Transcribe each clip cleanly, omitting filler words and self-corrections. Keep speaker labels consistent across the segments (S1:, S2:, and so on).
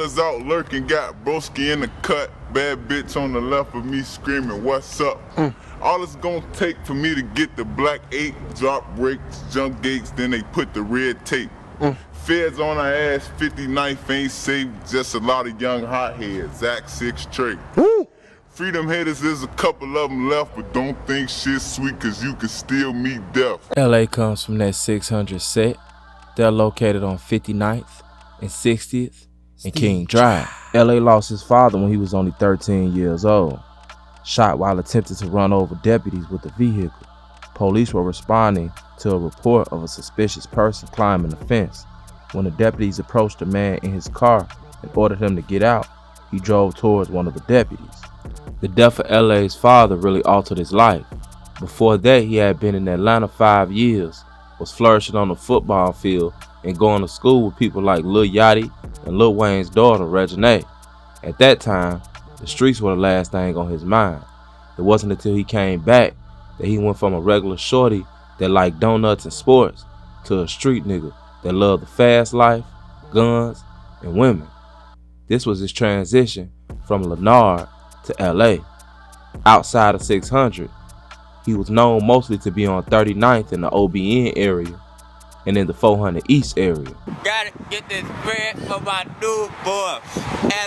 S1: niggas out lurking, got broski in the cut. Bad bitch on the left of me screaming, what's up? All it's gonna take for me to get the black 8, drop brakes, jump gates, then they put the red tape. Feds on our ass, 59th ain't safe, just a lot of young hotheads, Zach 6 Trey. Freedom haters, there's a couple of them left, but don't think shit's sweet cause you can still meet death.
S2: LA comes from that 600 set. They're located on 59th and 60th and King Drive. LA lost his father when he was only 13 years old. Shot while attempting to run over deputies with a vehicle. Police were responding to a report of a suspicious person climbing the fence. When the deputies approached the man in his car and ordered him to get out, he drove towards one of the deputies. The death of LA's father really altered his life. Before that, he had been in Atlanta 5 years, was flourishing on the football field and going to school with people like Lil Yachty and Lil Wayne's daughter, Reginae. At that time, the streets were the last thing on his mind. It wasn't until he came back that he went from a regular shorty that liked donuts and sports to a street nigga that loved the fast life, guns, and women. This was his transition from Leonard to LA. Outside of 600, he was known mostly to be on 39th in the OBN area and in the 400 East area.
S3: Gotta get this bread for my new boy.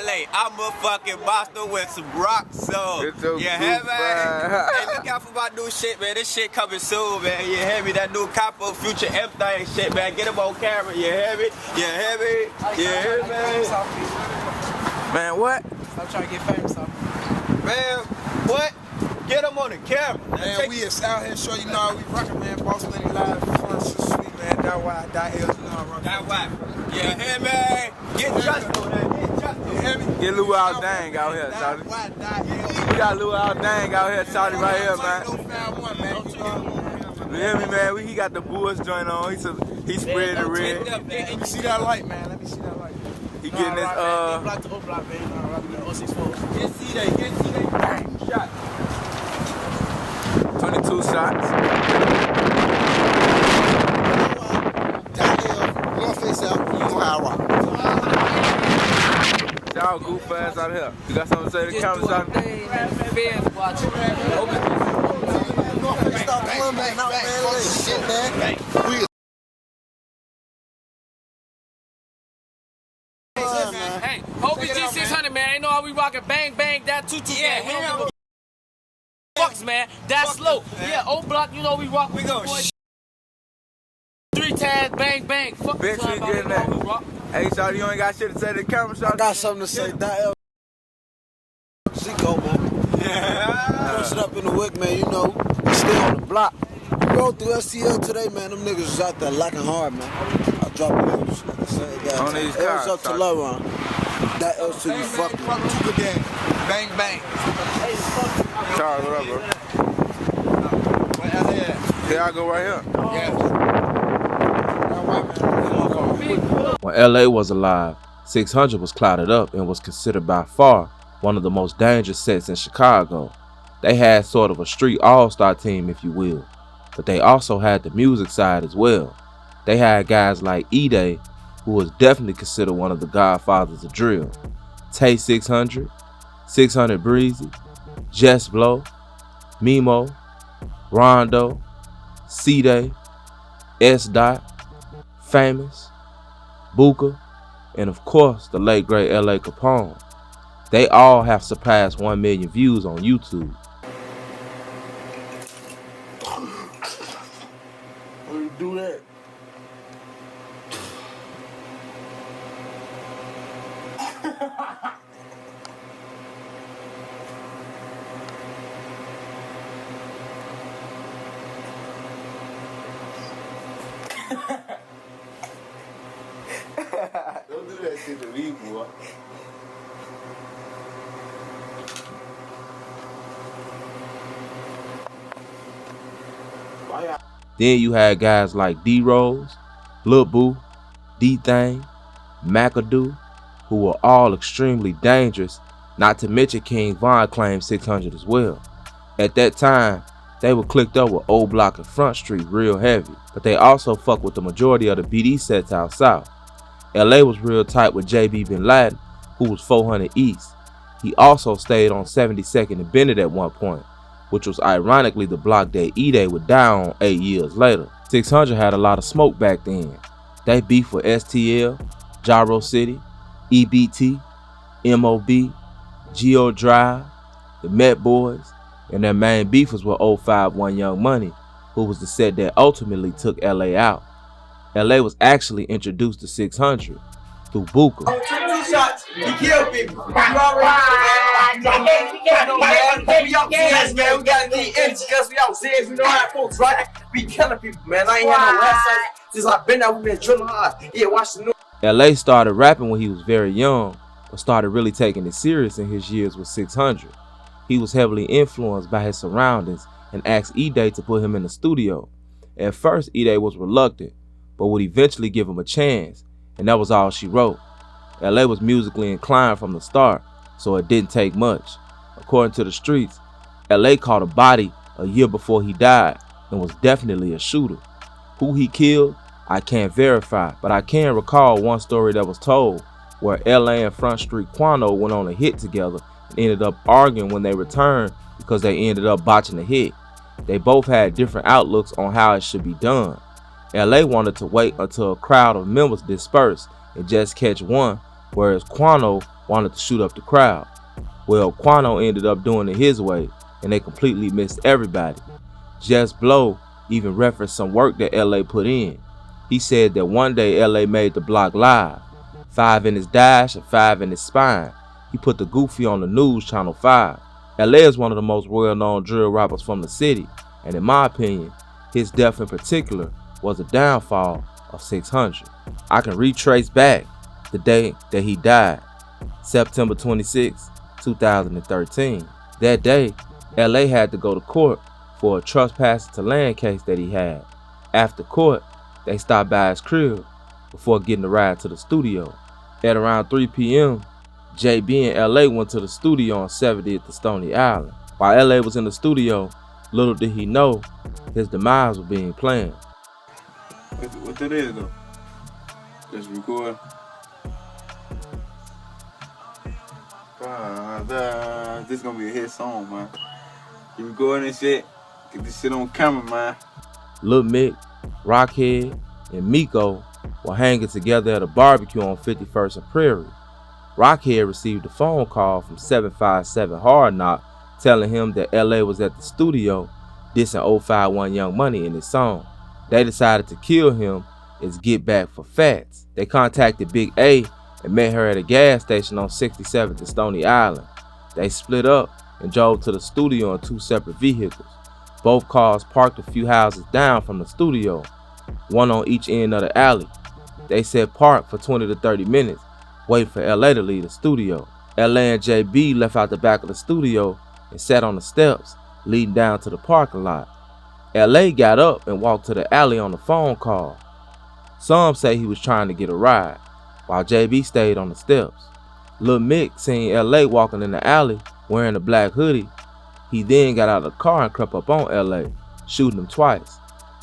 S3: LA, I'm a fucking monster with some rock soul. You hear me? Hey, look out for my new shit, man. This shit coming soon, man. You hear me? That new Capo Future everything shit, man. Get him on camera. You hear me? You hear me? You hear me? Man, what?
S4: Stop trying to get famous off.
S3: Man, what? Get him on the camera.
S4: Man, we is out here showing you know how we rockin', man. Boss Lady live, fun, sweet, man. That why, that is, you know how rockin'.
S3: That why. You hear me? Get just on that. Get just on that.
S5: Get Lou Al Dang out here, shawty. We got Lou Al Dang out here, shawty, right here, man. You hear me, man? He got the Bulls joint on. He spread the red.
S4: Let me see that light, man. Let me see that light.
S5: He getting his,
S4: block to O block, man. Get see that. Bang.
S3: Shot.
S5: 22 shots.
S4: One face out. You know how I rock.
S5: Y'all goof ass out here. You got something to say to the camera, shawty?
S4: Fans watching. North face out, man. Out, man. Shit, man. We
S6: Hey, OBG 600, man. Ain't know how we rockin' bang bang that 2-2. Yeah, we don't give a fucks, man. That's slow. Yeah, O block, you know we rock. We go 3 times bang bang. Fuck
S5: Bitch, we getting that. Hey, shawty, you ain't got shit to say to the camera, shawty?
S4: I got something to say. That Zico, man. Yeah. Pushing up in the wick, man. You know, we still on the block. We rode through SCL today, man. Them niggas was out there locking hard, man. I dropped the news.
S5: On these cars,
S4: up to Laron. That else to you fucking.
S3: Bang bang.
S5: Charles, what up, bro? Here I go right here.
S2: When LA was alive, 600 was clouded up and was considered by far one of the most dangerous sets in Chicago. They had sort of a street all-star team, if you will, but they also had the music side as well. They had guys like E-Day, who was definitely considered one of the godfathers of drill, Tay 600, 600 Breezy, Jess Blow, Mimo, Rondo, C-Day, S-Dot, Famous, Booker, and of course the late great LA Capone. They all have surpassed 1 million views on YouTube.
S4: How you do that?
S5: Don't do that shit to me, boy.
S2: Then you had guys like D-Rose, Lil Boo, D-Thang, McAdoo, who were all extremely dangerous, not to mention King Von claimed 600 as well. At that time, they were clicked up with O Block and Front Street real heavy, but they also fucked with the majority of the BD sets out south. LA was real tight with JB Bin Laden, who was 400 East. He also stayed on 72nd and Bennett at one point, which was ironically the block that E-Day would die on 8 years later. 600 had a lot of smoke back then. They beefed with STL, Gyro City, EBT, MOB, Geo Drive, the Met Boys, and their main beef was with 051 Young Money, who was the set that ultimately took LA out. LA was actually introduced to 600 through Booker.
S3: 2 shots, he killed people. You already know, man. We out serious, man. We gotta keep energy because we out serious. We know how folks, right? We killing people, man. I ain't had no last time since I've been there. We been drilling hard. Yeah, watch the news.
S2: LA started rapping when he was very young, but started really taking it serious in his years with 600. He was heavily influenced by his surroundings and asked E-Day to put him in the studio. At first, E-Day was reluctant, but would eventually give him a chance, and that was all she wrote. LA was musically inclined from the start, so it didn't take much. According to the streets, LA caught a body a year before he died and was definitely a shooter. Who he killed, I can't verify, but I can recall one story that was told where LA and Front Street Quano went on a hit together and ended up arguing when they returned because they ended up botching the hit. They both had different outlooks on how it should be done. LA wanted to wait until a crowd of members dispersed and just catch one, whereas Quano wanted to shoot up the crowd. Well, Quano ended up doing it his way, and they completely missed everybody. Just Blow even referenced some work that LA put in. He said that one day LA made the block live, 5 in his dash and 5 in his spine. He put the Goofy on the Newz Channel 5. LA is one of the most well-known drill rappers from the city, and in my opinion, his death in particular was a downfall of 600. I can retrace back the day that he died, September 26, 2013. That day, LA had to go to court for a trespass to land case that he had. After court, they stopped by his crib before getting a ride to the studio. At around 3 p.m., JB and LA went to the studio on 70th to Stony Island. While LA was in the studio, little did he know his demise was being planned.
S5: What that is though? Just record. This gonna be a hit song, man. You recording this shit? Get this shit on camera, man.
S2: Lil Mick, Rockhead, and Miko were hanging together at a barbecue on 51st and Prairie. Rockhead received a phone call from 757 Hard Knock telling him that LA was at the studio dissing 051 Young Money in his song. They decided to kill him as get back for Fats. They contacted Big A and met her at a gas station on 67th and Stony Island. They split up and drove to the studio in 2 separate vehicles. Both cars parked a few houses down from the studio, one on each end of the alley. They said park for 20 to 30 minutes, wait for LA to leave the studio. LA and JB left out the back of the studio and sat on the steps leading down to the parking lot. LA got up and walked to the alley on the phone call. Some say he was trying to get a ride, while JB stayed on the steps. Lil Mick seen LA walking in the alley wearing a black hoodie. He then got out of the car and crept up on LA, shooting him twice.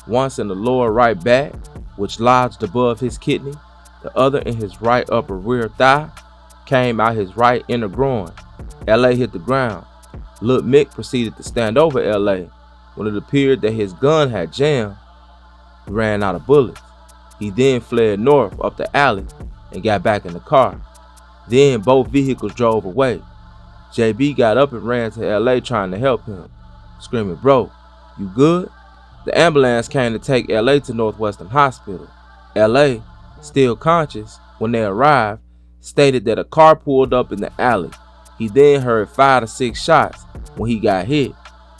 S2: Once in the lower right back, which lodged above his kidney, the other in his right upper rear thigh, came out his right inner groin. LA hit the ground. Lil Mick proceeded to stand over LA. When it appeared that his gun had jammed, he ran out of bullets. He then fled north up the alley and got back in the car. Then both vehicles drove away. JB got up and ran to LA trying to help him, screaming, "Bro, you good?" The ambulance came to take LA to Northwestern Hospital. LA, still conscious when they arrived, stated that a car pulled up in the alley. He then heard 5 to 6 shots when he got hit.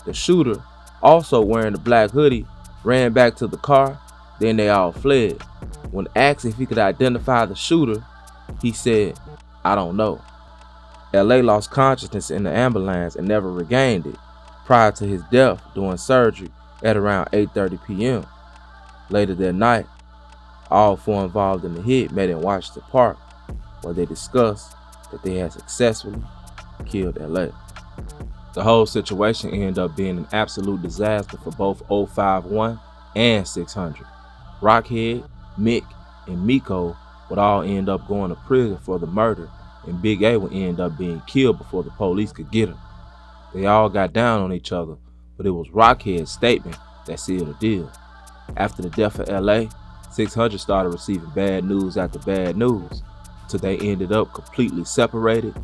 S2: The shooter, also wearing a black hoodie, ran back to the car, then they all fled. When asked if he could identify the shooter, he said, "I don't know." LA lost consciousness in the ambulance and never regained it prior to his death during surgery at around 8:30 p.m. Later that night, all 4 involved in the hit met in Washington Park, where they discussed that they had successfully killed LA. The whole situation ended up being an absolute disaster for both 051 and 600. Rockhead, Mick, and Miko would all end up going to prison for the murder and Big A would end up being killed before the police could get him. They all got down on each other, but it was Rockhead's statement that sealed the deal. After the death of LA, 600 started receiving bad news after bad news, till they ended up completely separated,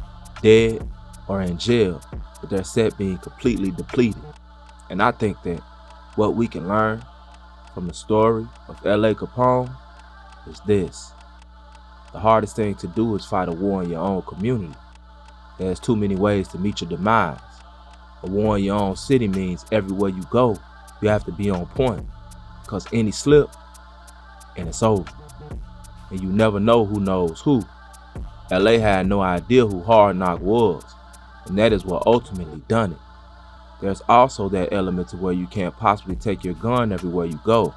S2: dead, or in jail, with their set being completely depleted. And I think that what we can learn from the story of LA Capone is this. The hardest thing to do is fight a war in your own community. There's too many ways to meet your demise. A war in your own city means everywhere you go, you have to be on point, because any slip, and it's over. And you never know who knows who. LA had no idea who Hard Knock was, and that is what ultimately done it. There's also that element to where you can't possibly take your gun everywhere you go,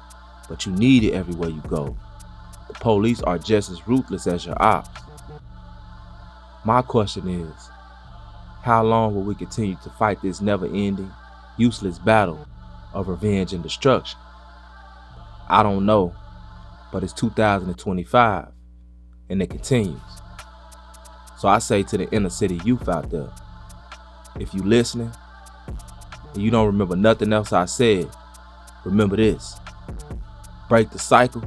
S2: but you need it everywhere you go. The police are just as ruthless as your ops. My question is, how long will we continue to fight this never-ending, useless battle of revenge and destruction? I don't know, but it's 2025, and it continues. So I say to the inner city youth out there, if you listening, and you don't remember nothing else I said, remember this. Break the cycle.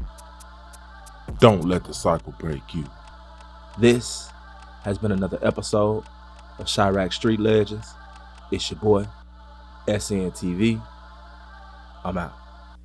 S7: Don't let the cycle break you.
S2: This has been another episode of Chiraq Street Legends. It's your boy, SNTV. I'm out.